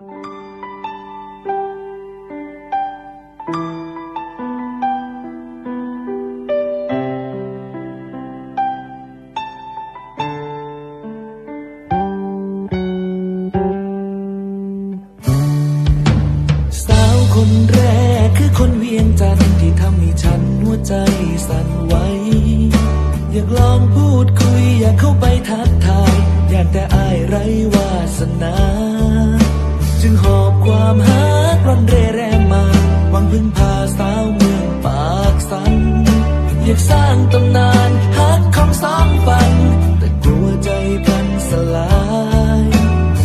คนแรกคือคนเวียงจันทร์ที่ทำให้ฉันหัวใจสั่นไหวอยากลองพูดคุยอยากเข้าไปทักทายอยากแต่อายไร้วาสนาจึงหอบความฮักร่อนเร่แรงมาหวังพึ่งพาสาวเมืองปากสันอยากสร้างตำนานฮักของสองฝั่งแต่กลัวใจพลันสลาย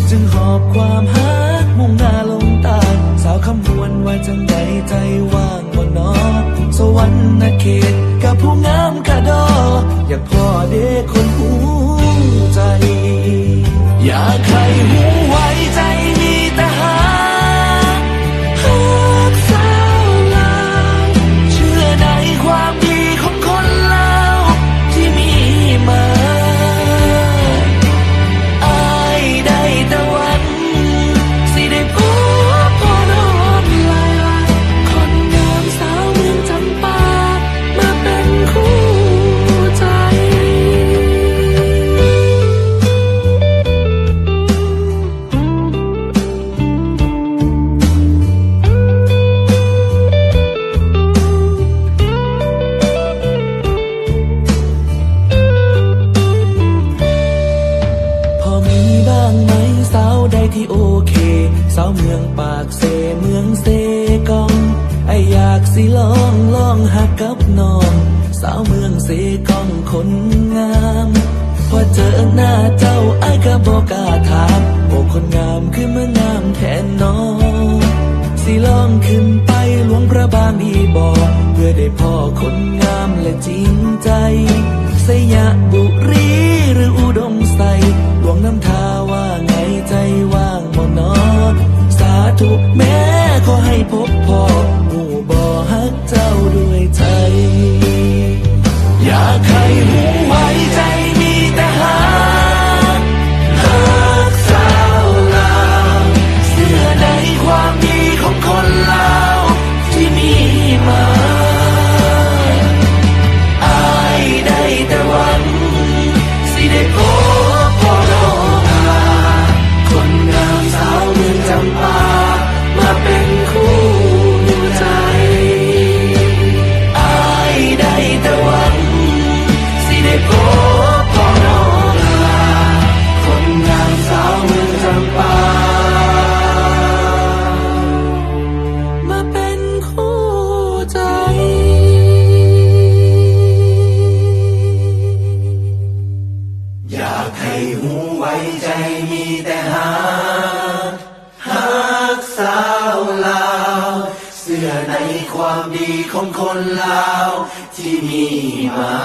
จึงหอบความฮักมุ่งหน้าลงใต้สาวคำนวณว่าจังใดใจว่างบ่นอสวรรค์เขตกับผู้งามกระดออยากพ่อเด็กคนหูใจอยากให้หูไว้ใจมีแต่หาฮักสาวลาวเชื่อในความดีของคนลาวที่มีมาอายได้แต่หวังสิได้พบพ่อน้องลาคนงามสาวเมืองจำปามาเป็นคู่ใจพอมีบ้างไหมสาวใดที่โอเคสาวเมืองปากเสเมืองเซกองไออยากสิลองหักกับน้องสาวเมืองเซกองคนงามพอเจอหน้าเจ้าไอ้ก็บอกกล้าถามโอ้คนงามคือเมื่องามแทนน้องสิลองขึ้นไปหลวงพระบางดีบอกเพื่อได้พ่อคนงามและจริงใจสยบุรีหรืออุดมใสหลวงน้ำทาว่าไงใจว่างบ่นอสาธุแม้ขอให้พบพ่อหูบ่ฮักเจ้าด้วยใจอยากให้หูไว้ใจมีแต่หาฮักสาวลาวเชื่อในความดีของคนลาวที่มีมาอายได้แต่หวังสิได้พบพ่อน้องลาคนงามสาวเมืองจำปามาเป็นคู่ใจอายได้แต่หวังสิได้พบพ่อน้องลาคนงามสาวเมืองจำปามาเป็นคู่ใจอยากให้หูไว้ใจมีแต่ฮักสาวลาวเชื่อในความดีของคนลาวที่มีมา